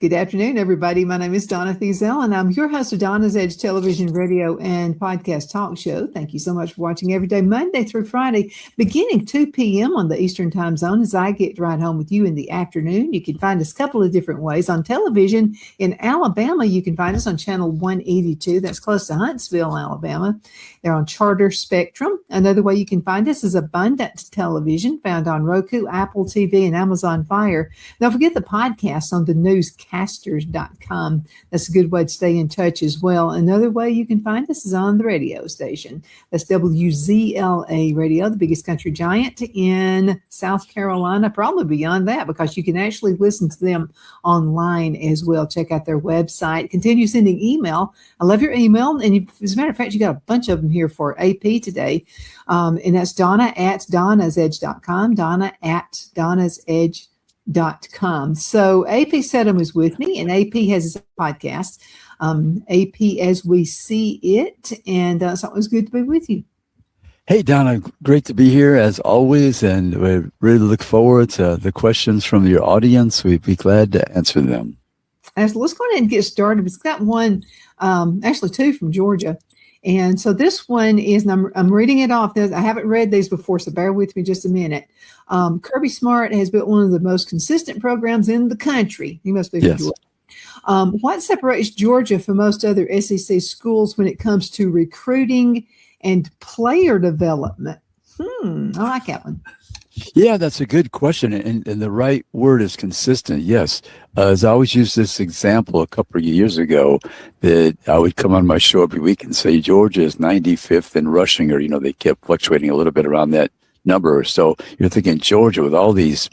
Good afternoon, everybody. My name is Donna Feazell, and I'm your host of Donna's Edge television, radio, and podcast talk show. Thank you so much for watching every day, Monday through Friday, beginning 2 p.m. on the Eastern Time Zone as I get to ride home with you in the afternoon. You can find us a couple of different ways. On television in Alabama, you can find us on channel 182. That's close to Huntsville, Alabama. They're on Charter Spectrum. Another way you can find us is Abundant Television, found on Roku, Apple TV, and Amazon Fire. Don't forget the podcast on the newscasters.com. That's a good way to stay in touch as well. Another way you can find us is on the radio station. That's WZLA Radio, the biggest country giant in South Carolina, probably beyond that, because you can actually listen to them online as well. Check out their website. Continue sending email. I love your email. And as a matter of fact, you got a bunch of them here for AP today. And that's Donna at donnasedge.com, Donna at donnasedge.com. So AP Steadham is with me, and AP has his podcast, AP As We See It, and so it was good to be with you. Hey, Donna, great to be here as always, and we really look forward to the questions from your audience. We'd be glad to answer them. So let's go ahead and get started. It's got one, actually two from Georgia. And so this one is, and I'm reading it off. I haven't read these before, so bear with me just a minute. Kirby Smart has built one of the most consistent programs in the country. He must be from Georgia. What separates Georgia from most other SEC schools when it comes to recruiting and player development? I like that one. Yeah, that's a good question. And the right word is consistent. Yes. As I always use this example a couple of years ago, that I would come on my show every week and say Georgia is 95th in rushing, or, they kept fluctuating a little bit around that number. So you're thinking Georgia with all these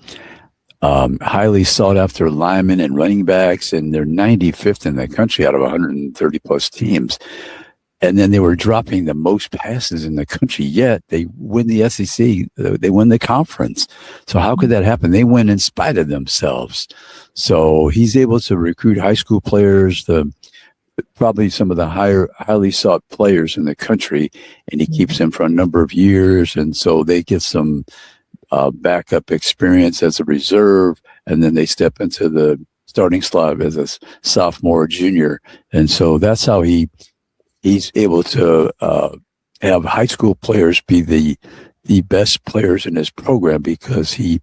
highly sought after linemen and running backs, and they're 95th in the country out of 130 plus teams. And then they were dropping the most passes in the country, yet they win the SEC, they win the conference. So how could that happen? They win in spite of themselves. So he's able to recruit high school players, probably some of the highly sought players in the country, and he keeps them for a number of years. And so they get some backup experience as a reserve, and then they step into the starting slot as a sophomore or junior. And so that's how he's able to have high school players be the best players in his program, because he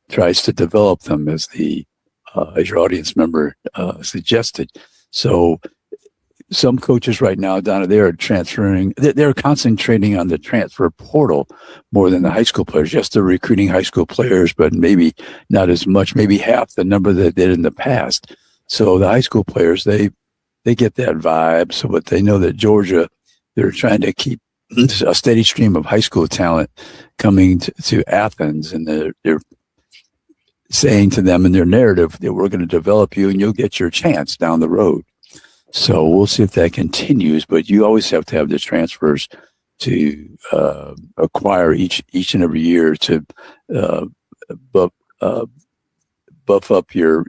tries to develop them as your audience member suggested. So some coaches right now, Donna, they're concentrating on the transfer portal more than the high school players. Yes, they're recruiting high school players, but maybe not as much, maybe half the number that they did in the past. So the high school players, they get that vibe. So, but they know that Georgia, they're trying to keep a steady stream of high school talent coming to Athens, and they're saying to them in their narrative that we're going to develop you and you'll get your chance down the road. So we'll see if that continues, but you always have to have the transfers to acquire each and every year to buff up your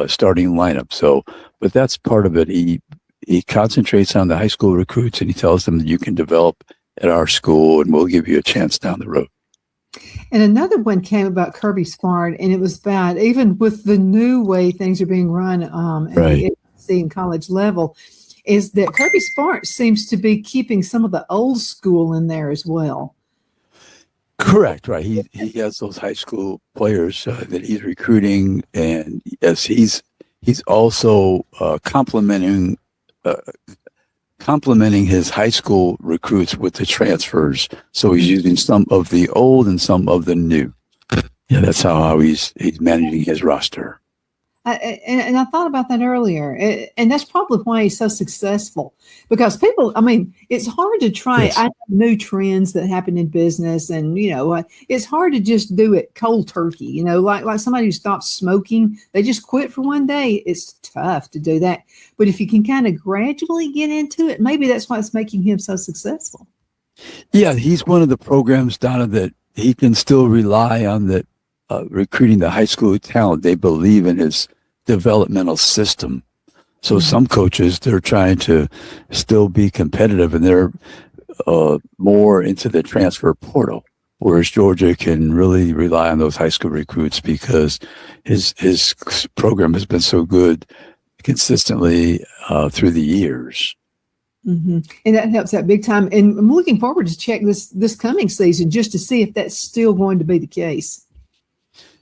starting lineup. So, but that's part of it. He concentrates on the high school recruits, and he tells them that you can develop at our school and we'll give you a chance down the road. And another one came about Kirby Smart, and it was about, even with the new way things are being run at the SEC and college level, is that Kirby Smart seems to be keeping some of the old school in there as well. Correct, right. He has those high school players that he's recruiting, and yes, he's also complementing his high school recruits with the transfers. So he's using some of the old and some of the new. Yeah, that's how he's managing his roster. And I thought about that earlier, and that's probably why he's so successful. Because people, I mean, it's hard to try. Yes. I know new trends that happen in business, and it's hard to just do it cold turkey. Like somebody who stops smoking, they just quit for one day. It's tough to do that. But if you can kind of gradually get into it, maybe that's why it's making him so successful. Yeah, he's one of the programs, Donna, that he can still rely on that recruiting the high school talent. They believe in his developmental system. So some coaches, they're trying to still be competitive, and they're more into the transfer portal, whereas Georgia can really rely on those high school recruits because his program has been so good consistently through the years. Mm-hmm. And that helps out big time. And I'm looking forward to check this coming season just to see if that's still going to be the case.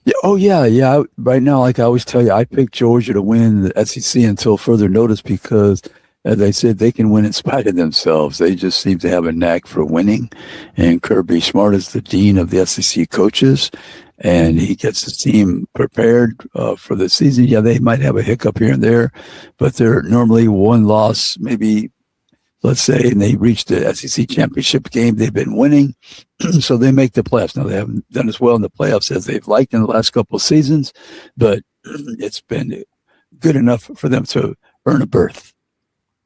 Yeah. Oh, yeah. Right now, like I always tell you, I picked Georgia to win the SEC until further notice because, as I said, they can win in spite of themselves. They just seem to have a knack for winning. And Kirby Smart is the dean of the SEC coaches, and he gets his team prepared for the season. Yeah, they might have a hiccup here and there, but they're normally one loss, maybe, let's say, and they reach the SEC championship game. They've been winning, so they make the playoffs. Now, they haven't done as well in the playoffs as they've liked in the last couple of seasons, but it's been good enough for them to earn a berth.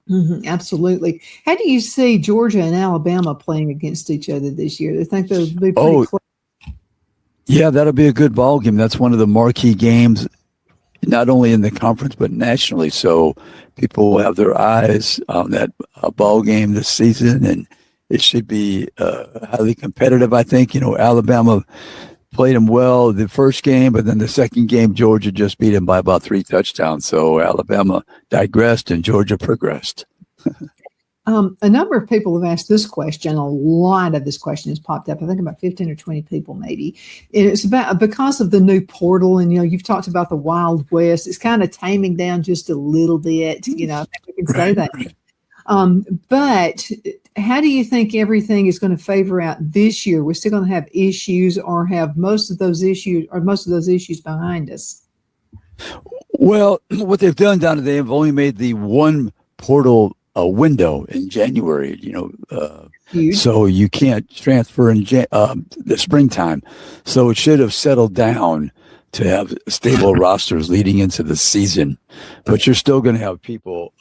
Mm-hmm, absolutely. How do you see Georgia and Alabama playing against each other this year? I think they'll be pretty close. Yeah, that'll be a good ball game. That's one of the marquee games, not only in the conference, but nationally. So people will have their eyes on that ball game this season, and it should be highly competitive. I think, Alabama played them well the first game, but then the second game, Georgia just beat them by about 3 touchdowns. So Alabama digressed and Georgia progressed. A number of people have asked this question. A lot of this question has popped up. I think about 15 or 20 people maybe. And it's because of the new portal. And, you've talked about the Wild West. It's kind of taming down just a little bit. I think we can say that. Right. But how do you think everything is going to favor out this year? We're still going to have issues or have most of those issues behind us? Well, what they've done, Donna, they have only made the one portal a window in January, so you can't transfer in the springtime. So it should have settled down to have stable rosters leading into the season. But you're still going to have people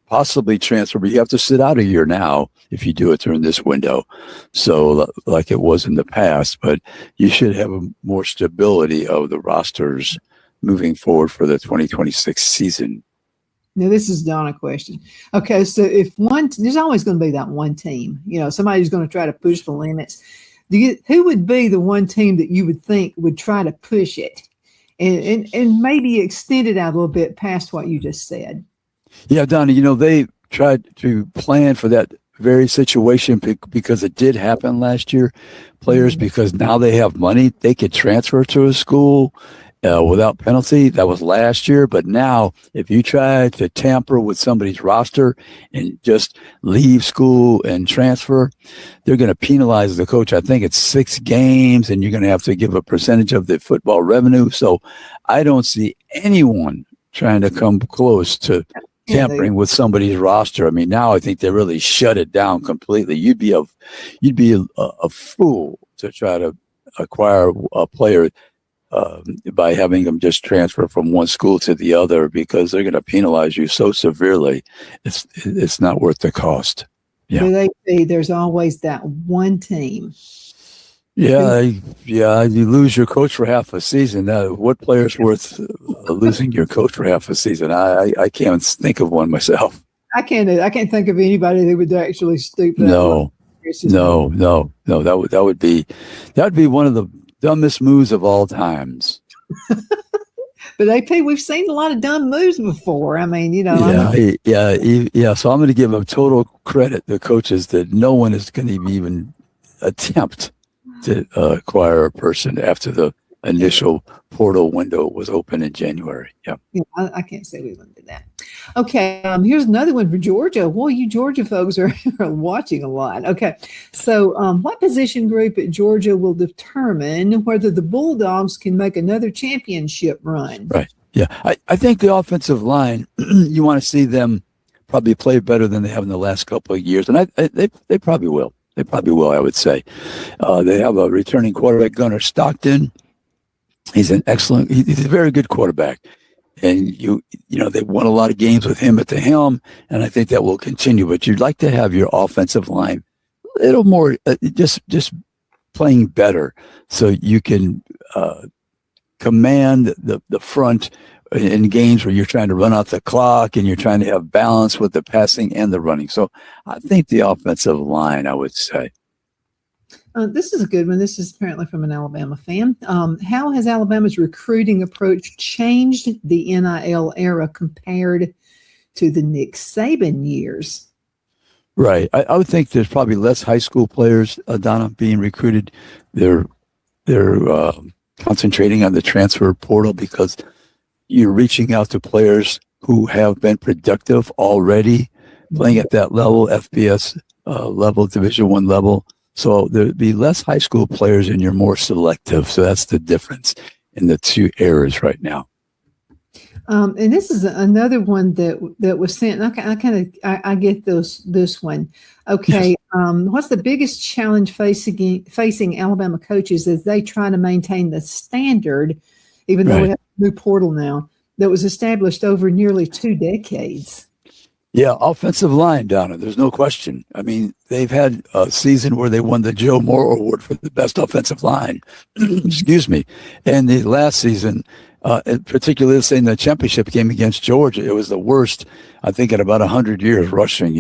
possibly transfer, but you have to sit out a year now if you do it during this window. So like it was in the past, but you should have more stability of the rosters moving forward for the 2026 season. Now, this is Donna question. Okay, so there's always going to be that one team, somebody who's going to try to push the limits. Who would be the one team that you would think would try to push it and maybe extend it out a little bit past what you just said? Yeah, Donna, they tried to plan for that very situation because it did happen last year. Players, because now they have money, they could transfer to a school without penalty. That was last year. But now, if you try to tamper with somebody's roster and just leave school and transfer, they're going to penalize the coach. I think it's 6 games, and you're going to have to give a percentage of the football revenue. So I don't see anyone trying to come close to tampering with somebody's roster. I mean, now I think they really shut it down completely. You'd be a fool to try to acquire a player by having them just transfer from one school to the other, because they're going to penalize you so severely. It's not worth the cost. Yeah. Do they see there's always that one team? Yeah. You lose your coach for half a season. What player's worth losing your coach for half a season? I can't think of one myself. I can't think of anybody that would actually stoop. No. That would be one of the dumbest moves of all times. But AP, we've seen a lot of dumb moves before. I mean, Yeah. So I'm going to give them total credit, the coaches, that no one is going to even attempt to acquire a person after the initial portal window was open in January. Yeah. I can't say we wouldn't do that. Okay. Here's another one for Georgia. Well, you Georgia folks are watching a lot. Okay. So what position group at Georgia will determine whether the Bulldogs can make another championship run? Right. Yeah, I think the offensive line, you want to see them probably play better than they have in the last couple of years, and they probably will. They probably will, I would say. They have a returning quarterback, Gunnar Stockton. He's he's a very good quarterback. And they've won a lot of games with him at the helm, and I think that will continue. But you'd like to have your offensive line a little more, just playing better, so you can command the front in games where you're trying to run out the clock and you're trying to have balance with the passing and the running. So I think the offensive line, I would say. This is a good one. This is apparently from an Alabama fan. How has Alabama's recruiting approach changed the NIL era compared to the Nick Saban years? Right. I would think there's probably less high school players, Donna, being recruited. They're concentrating on the transfer portal because you're reaching out to players who have been productive already, playing at that level, FBS level, Division I level. So there'd be less high school players and you're more selective. So that's the difference in the two eras right now. And this is another one that was sent. I get this one. Okay. Yes. What's the biggest challenge facing Alabama coaches as they try to maintain the standard, even though we have a new portal now, that was established over nearly 2 decades? Yeah, offensive line, Donna, there's no question. I mean, they've had a season where they won the Joe Moore Award for the best offensive line. Excuse me. And the last season, particularly in the championship game against Georgia, it was the worst, I think, in about 100 years rushing,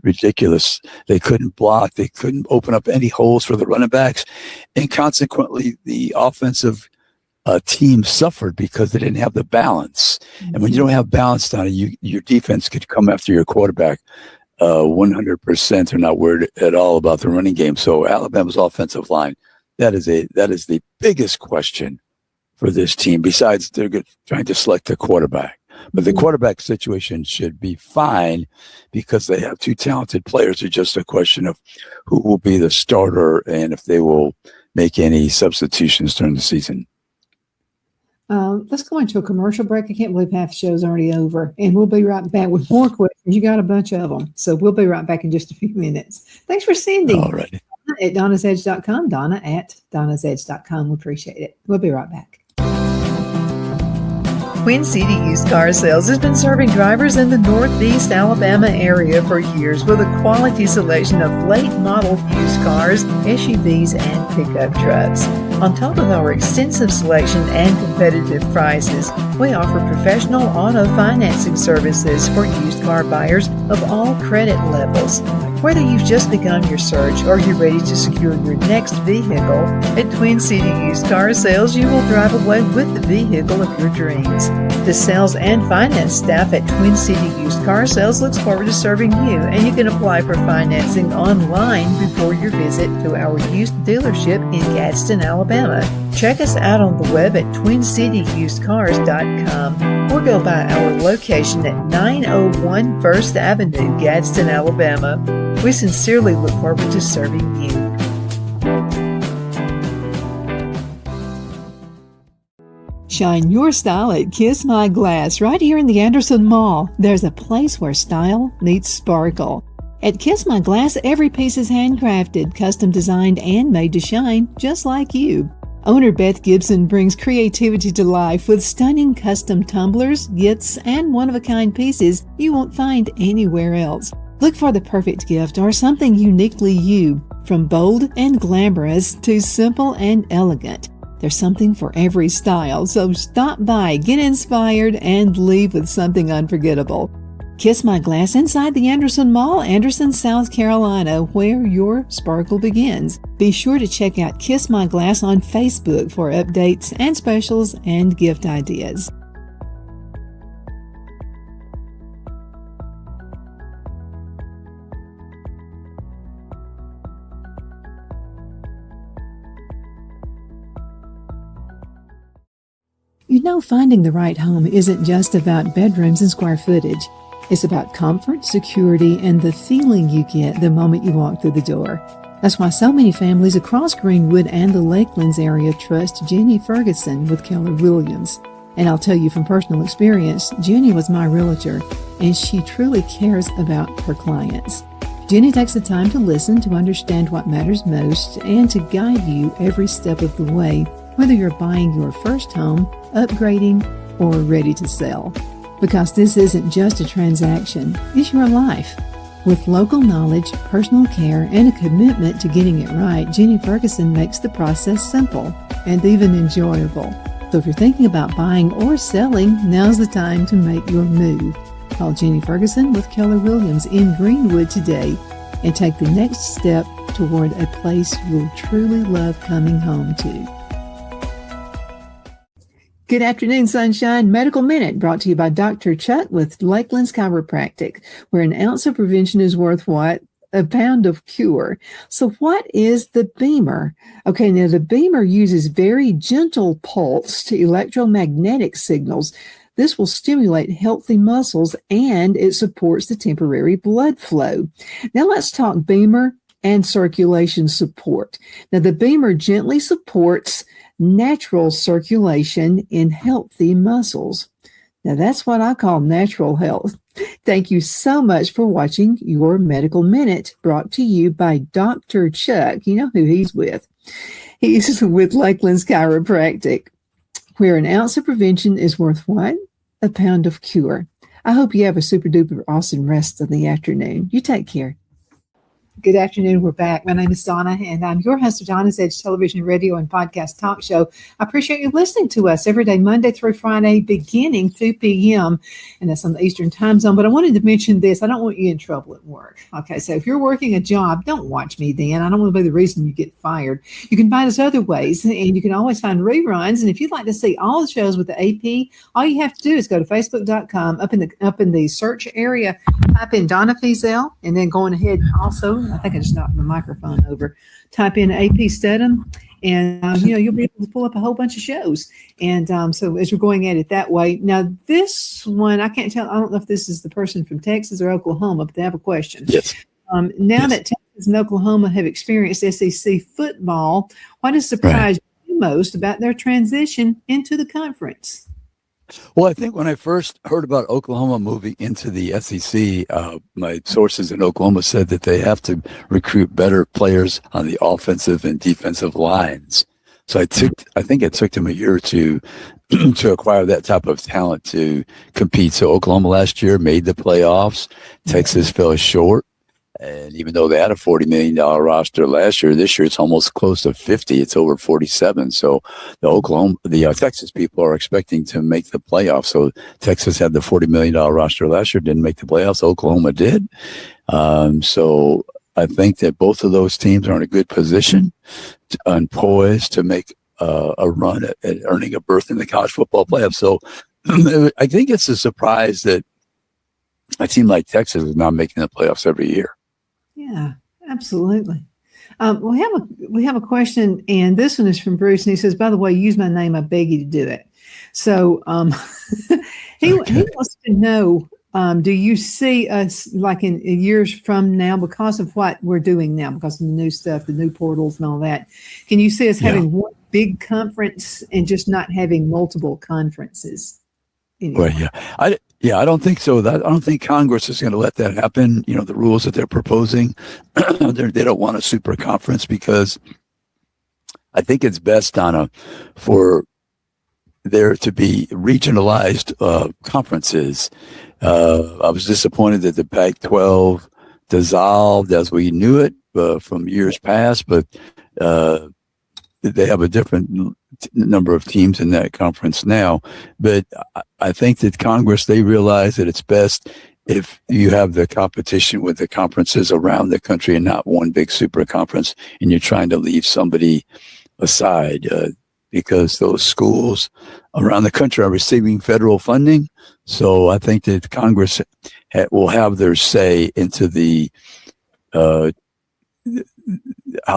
ridiculous. They couldn't block. They couldn't open up any holes for the running backs. And consequently, the offensive team suffered because they didn't have the balance. And when you don't have balance, Donna, your defense could come after your quarterback 100%. They're not worried at all about the running game. So Alabama's offensive line, that is the biggest question for this team. Besides, they're trying to select a quarterback. But the quarterback situation should be fine because they have two talented players. It's just a question of who will be the starter and if they will make any substitutions during the season. Let's go into a commercial break. I can't believe half the show's already over. And we'll be right back with more questions. You got a bunch of them. So we'll be right back in just a few minutes. Thanks for sending. All right. At donnasedge.com, Donna at donnasedge.com. We appreciate it. We'll be right back. Queen City Used Car Sales has been serving drivers in the Northeast Alabama area for years with a quality selection of late model used cars, SUVs, and pickup trucks. On top of our extensive selection and competitive prices, we offer professional auto financing services for used car buyers of all credit levels. Whether you've just begun your search or you're ready to secure your next vehicle, at Twin City Used Car Sales, you will drive away with the vehicle of your dreams. The sales and finance staff at Twin City Used Car Sales looks forward to serving you, and you can apply for financing online before your visit to our used dealership in Gadsden, Alabama. Check us out on the web at twincityusedcars.com or go by our location at 901 First Avenue, Gadsden, Alabama. We sincerely look forward to serving you. Shine your style at Kiss My Glass right here in the Anderson Mall. There's a place where style meets sparkle. At Kiss My Glass, every piece is handcrafted, custom designed, and made to shine just like you. Owner Beth Gibson brings creativity to life with stunning custom tumblers, gifts, and one-of-a-kind pieces you won't find anywhere else. Look for the perfect gift or something uniquely you, from bold and glamorous to simple and elegant. There's something for every style, so stop by, get inspired, and leave with something unforgettable. Kiss My Glass inside the Anderson Mall, Anderson, South Carolina, where your sparkle begins. Be sure to check out Kiss My Glass on Facebook for updates and specials and gift ideas. You know, finding the right home isn't just about bedrooms and square footage. It's about comfort, security, and the feeling you get the moment you walk through the door. That's why so many families across Greenwood and the Lakelands area trust Jenny Ferguson with Keller Williams. And I'll tell you from personal experience, Jenny was my realtor, and she truly cares about her clients. Jenny takes the time to listen, to understand what matters most, and to guide you every step of the way, whether you're buying your first home, upgrading, or ready to sell. Because this isn't just a transaction, it's your life. With local knowledge, personal care, and a commitment to getting it right, Jenny Ferguson makes the process simple and even enjoyable. So if you're thinking about buying or selling, now's the time to make your move. Call Jenny Ferguson with Keller Williams in Greenwood today and take the next step toward a place you'll truly love coming home to. Good afternoon, Sunshine. Medical Minute brought to you by Dr. Chuck with Lakeland's Chiropractic, where an ounce of prevention is worth what? A pound of cure. So what is the Beamer? Okay, now the Beamer uses very gentle pulse to electromagnetic signals. This will stimulate healthy muscles and it supports the temporary blood flow. Now let's talk Beamer and circulation support. Now the Beamer gently supports natural circulation in healthy muscles. Now that's what I call natural health. Thank you so much for watching your Medical Minute, brought to you by Dr. Chuck. You know who he's with. He's with Lakeland's Chiropractic, where an ounce of prevention is worth what? A pound of cure. I hope you have a super duper awesome rest of the afternoon. You take care. Good afternoon. We're back. My name is Donna, and I'm your host of Donna's Edge television, radio, and podcast talk show. I appreciate you listening to us every day, Monday through Friday, beginning 2 p.m., and that's on the Eastern time zone. But I wanted to mention this. I don't want you in trouble at work. Okay, so if you're working a job, don't watch me then. I don't want to be the reason you get fired. You can find us other ways, and you can always find reruns. And if you'd like to see all the shows with the AP, all you have to do is go to facebook.com, up in the search area, type in Donna Feazell, and then going ahead also, I think I just knocked my microphone over. Type in AP Steadham, and you'll be able to pull up a whole bunch of shows. And so as we're going at it that way, now this one I can't tell. I don't know if this is the person from Texas or Oklahoma, but they have a question. Yes. Now that Texas and Oklahoma have experienced SEC football, what has surprised you most about their transition into the conference? Well, I think when I first heard about Oklahoma moving into the SEC, my sources in Oklahoma said that they have to recruit better players on the offensive and defensive lines. So I think it took them a year or two to acquire that type of talent to compete. So Oklahoma last year made the playoffs. Texas fell short. And even though they had a $40 million roster last year, this year it's almost close to 50. It's over 47. So the Texas people are expecting to make the playoffs. So Texas had the $40 million roster last year, didn't make the playoffs. Oklahoma did. So I think that both of those teams are in a good position and poised to make a run at earning a berth in the college football playoffs. So I think it's a surprise that a team like Texas is not making the playoffs every year. Yeah, absolutely. We have a question, and this one is from Bruce, and he says, by the way, use my name. I beg you to do it. So he wants to know, do you see us like in years from now, because of what we're doing now, because of the new stuff, the new portals and all that, can you see us having one big conference and just not having multiple conferences anymore? Well, I don't think so. I don't think Congress is going to let that happen. You know, the rules that they're proposing, they don't want a super conference because I think it's best, Donna, for there to be regionalized conferences. I was disappointed that the Pac-12 dissolved as we knew it from years past, but they have a different number of teams in that conference now. But I think that Congress, they realize that it's best if you have the competition with the conferences around the country and not one big super conference, and you're trying to leave somebody aside because those schools around the country are receiving federal funding. So I think that Congress will have their say into the how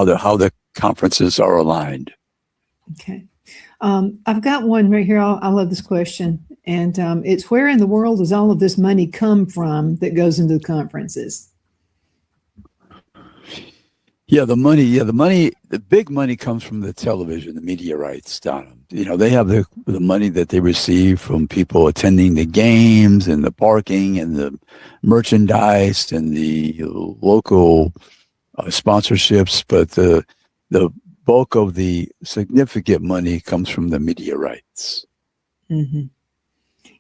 the conferences are aligned. Okay. I've got one right here. I love this question. And it's, where in the world does all of this money come from that goes into the conferences? The big money comes from the television, the media rights, Donna. They have the money that they receive from people attending the games and the parking and the merchandise and the local sponsorships, but the bulk of the significant money comes from the media rights. Mm-hmm.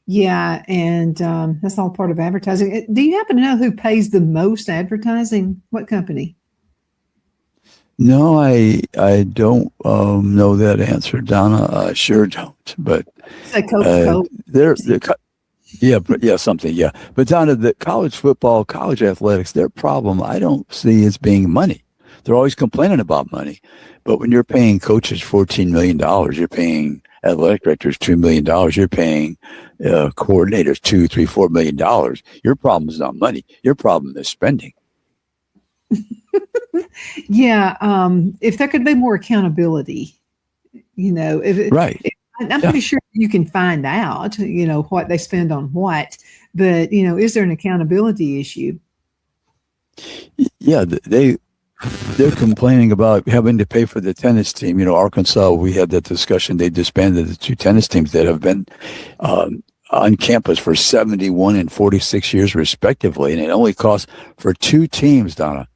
Yeah, and that's all part of advertising. Do you happen to know who pays the most advertising? What company? No, I don't know that answer, Donna. I sure don't. But Say Coca-Cola. Something. But Donna, the college football, college athletics, their problem I don't see as being money. They're always complaining about money, but when you're paying coaches $14 million, you're paying athletic directors $2 million, you're paying coordinators $2, $3, $4 million. Your problem is not money. Your problem is spending. Yeah, if there could be more accountability, I'm pretty sure you can find out, what they spend on what, but, is there an accountability issue? Yeah, they're complaining about having to pay for the tennis team. Arkansas, we had that discussion. They disbanded the two tennis teams that have been on campus for 71 and 46 years respectively, and it only costs for two teams, Donna.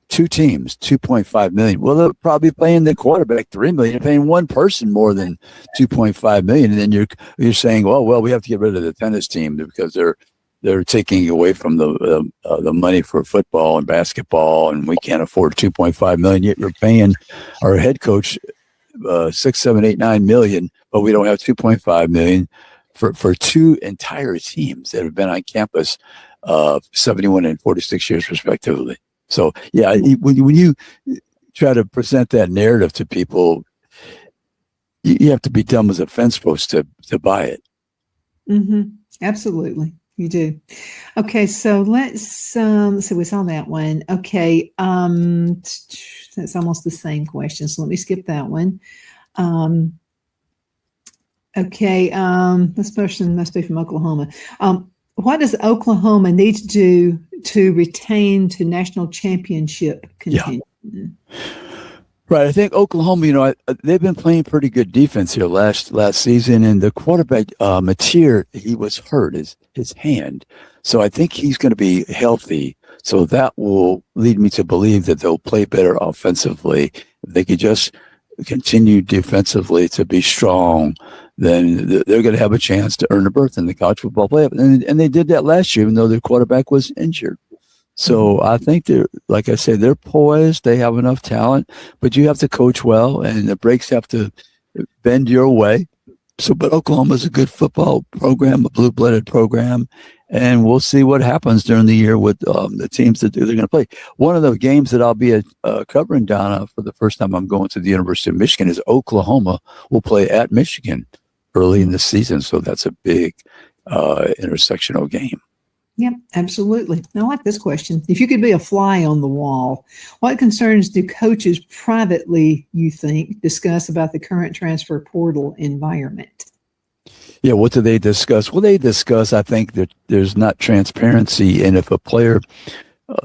Two teams, $2.5 million. Well, they're probably paying the quarterback $3 million. You're paying one person more than $2.5 million, and then you're saying, well, we have to get rid of the tennis team because they're taking away from the money for football and basketball, and we can't afford $2.5 million. Yet you're paying our head coach $6, $7, $8, $9 million, but we don't have $2.5 million for two entire teams that have been on campus 71 and 46 years respectively. So, when you try to present that narrative to people, you have to be dumb as a fence post to buy it. Mm-hmm. Absolutely. You do. Okay. So let's see. We saw that one. Okay. That's almost the same question. So let me skip that one. Okay. This person must be from Oklahoma. What does Oklahoma need to do to retain to national championship contention? Yeah. Right. I think Oklahoma, they've been playing pretty good defense here last season, and the quarterback, Mateer, he was hurt, his hand. So I think he's going to be healthy. So that will lead me to believe that they'll play better offensively. If they could just continue defensively to be strong, then they're going to have a chance to earn a berth in the college football playoff. And they did that last year, even though their quarterback was injured. So I think like I said, they're poised. They have enough talent, but you have to coach well, and the breaks have to bend your way. But Oklahoma's a good football program, a blue-blooded program, and we'll see what happens during the year with the teams that they're going to play. One of the games that I'll be covering, Donna, for the first time I'm going to the University of Michigan is Oklahoma will play at Michigan early in the season. So that's a big intersectional game. Yep, absolutely. I like this question. If you could be a fly on the wall, what concerns do coaches privately, you think, discuss about the current transfer portal environment? Yeah, what do they discuss? Well, they discuss, I think, that there's not transparency. And if a player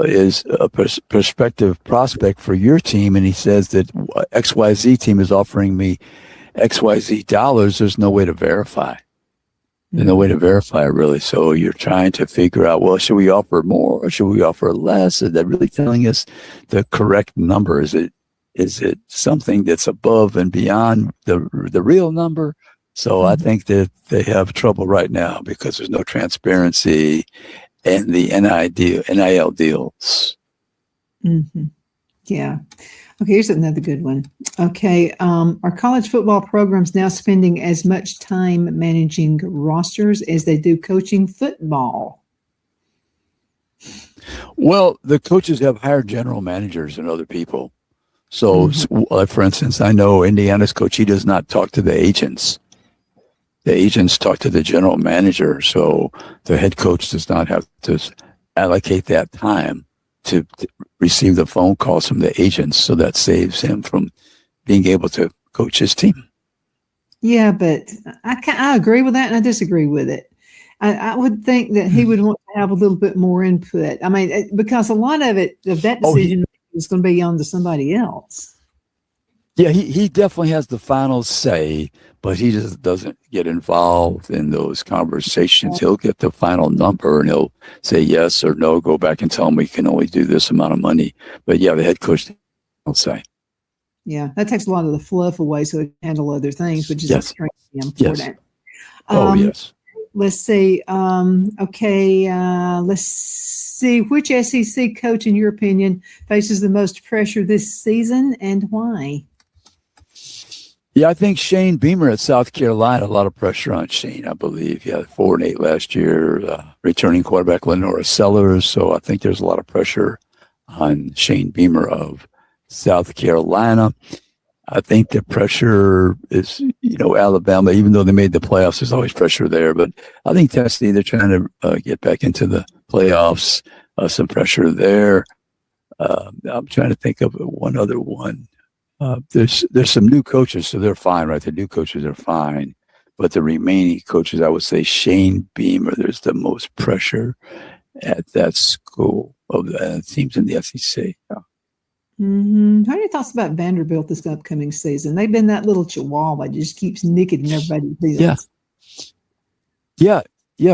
is a prospective prospect for your team and he says that XYZ team is offering me XYZ dollars, there's no way to verify. There's no way to verify it, really. So you're trying to figure out, well, should we offer more or should we offer less? Is that really telling us the correct number? Is it something that's above and beyond the real number? So I think that they have trouble right now because there's no transparency in the NIL deals. Mm-hmm. Yeah. Okay, here's another good one. Okay, are college football programs now spending as much time managing rosters as they do coaching football? Well, the coaches have hired general managers and other people. So, for instance, I know Indiana's coach, he does not talk to the agents. The agents talk to the general manager. So the head coach does not have to allocate that time to receive the phone calls from the agents. So that saves him from being able to coach his team. Yeah, but I agree with that and I disagree with it. I would think that he would want to have a little bit more input. I mean, because a lot of that decision it's going to be on to somebody else. Yeah, he definitely has the final say, but he just doesn't get involved in those conversations. He'll get the final number and he'll say yes or no, go back and tell him we can only do this amount of money. But yeah, the head coach will say. Yeah, that takes a lot of the fluff away so it can handle other things, which is extremely important. Yes. Yes. Let's see. Let's see. Which SEC coach, in your opinion, faces the most pressure this season and why? Yeah, I think Shane Beamer at South Carolina, a lot of pressure on Shane, I believe. Yeah, 4-8 last year, returning quarterback Lenora Sellers. So I think there's a lot of pressure on Shane Beamer of South Carolina. I think the pressure is, Alabama, even though they made the playoffs, there's always pressure there. But I think Tennessee, they're trying to get back into the playoffs, some pressure there. I'm trying to think of one other one. There's some new coaches, so they're fine, right? The new coaches are fine. But the remaining coaches, I would say Shane Beamer, there's the most pressure at that school of the teams in the SEC. Yeah. Mm-hmm. How are your thoughts about Vanderbilt this upcoming season? They've been that little chihuahua, just keeps nicking everybody's business. Yeah.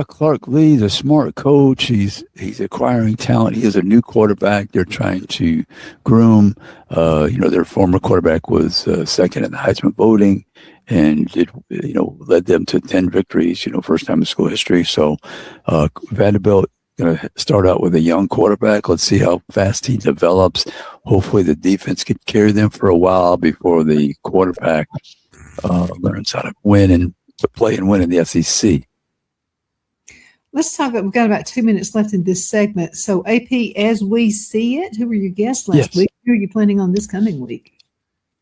Clark Lee's a smart coach. He's acquiring talent. He has a new quarterback. They're trying to groom. Their former quarterback was second in the Heisman voting, and led them to 10 victories. First time in school history. So Vanderbilt going to start out with a young quarterback. Let's see how fast he develops. Hopefully the defense can carry them for a while before the quarterback learns how to win and to play and win in the SEC. Let's talk about, we've got about 2 minutes left in this segment. So AP, as we see it, who were your guests last week? Who are you planning on this coming week?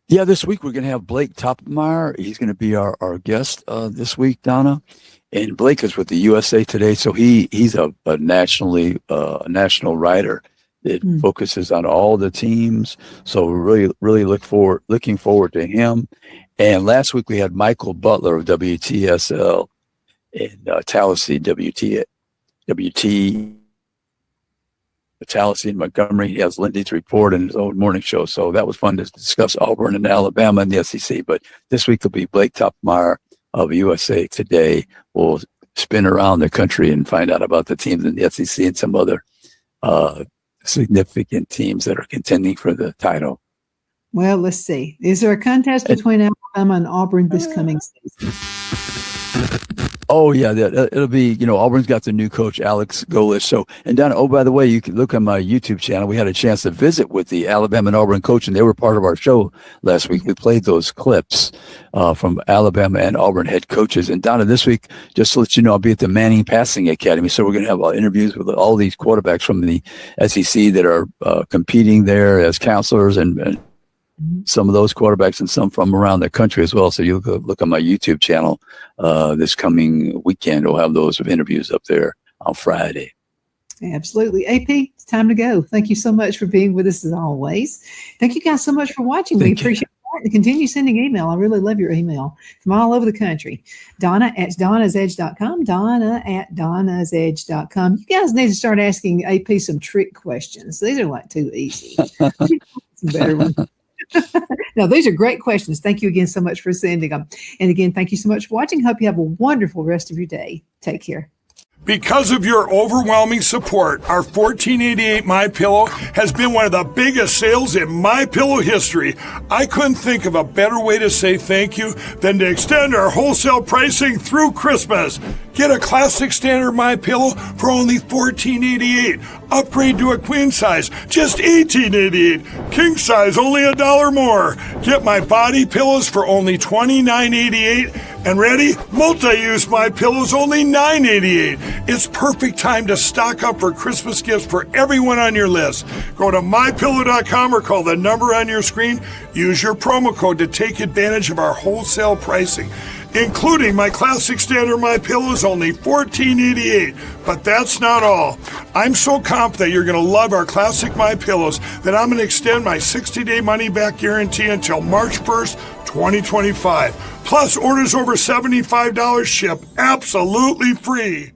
Yeah, this week we're going to have Blake Toppmeyer. He's going to be our guest this week, Donna. And Blake is with the USA Today, so he's a national writer that focuses on all the teams. So we're really looking forward to him. And last week we had Michael Butler of WTSL in Tallahassee, Tallahassee in Montgomery. He has Lindy's report and his own morning show. So that was fun to discuss Auburn and Alabama and the SEC. But this week will be Blake Toppmeyer of USA Today. We'll spin around the country and find out about the teams in the SEC and some other significant teams that are contending for the title. Well, let's see. Is there a contest between Alabama and Auburn this coming season? Oh, yeah. It'll be, Auburn's got the new coach, Alex Golish. So, and Donna, oh, by the way, you can look on my YouTube channel. We had a chance to visit with the Alabama and Auburn coach, and they were part of our show last week. We played those clips from Alabama and Auburn head coaches. And Donna, this week, just to let you know, I'll be at the Manning Passing Academy. So we're going to have interviews with all these quarterbacks from the SEC that are competing there as counselors and some of those quarterbacks and some from around the country as well. So you look on my YouTube channel this coming weekend. We'll have those interviews up there on Friday. Absolutely. AP, it's time to go. Thank you so much for being with us as always. Thank you guys so much for watching. We appreciate it. Continue sending email. I really love your email from all over the country. Donna at donnasedge.com. Donna at donnasedge.com. You guys need to start asking AP some trick questions. These are like too easy. Some better ones. No, these are great questions. Thank you again so much for sending them. And again, thank you so much for watching. Hope you have a wonderful rest of your day. Take care. Because of your overwhelming support, our $14.88 MyPillow has been one of the biggest sales in MyPillow history. I couldn't think of a better way to say thank you than to extend our wholesale pricing through Christmas. Get a classic standard MyPillow for only $14.88. Upgrade to a queen size, just $18.88. King size, only $1 more. Get my body pillows for only $29.88. And ready? Multi-use MyPillows, only $9.88. It's perfect time to stock up for Christmas gifts for everyone on your list. Go to MyPillow.com or call the number on your screen. Use your promo code to take advantage of our wholesale pricing, including my classic standard MyPillows, only $14.88. But that's not all. I'm so confident you're going to love our classic MyPillows that I'm going to extend my 60-day money-back guarantee until March 1st, 2025. Plus, orders over $75 ship absolutely free.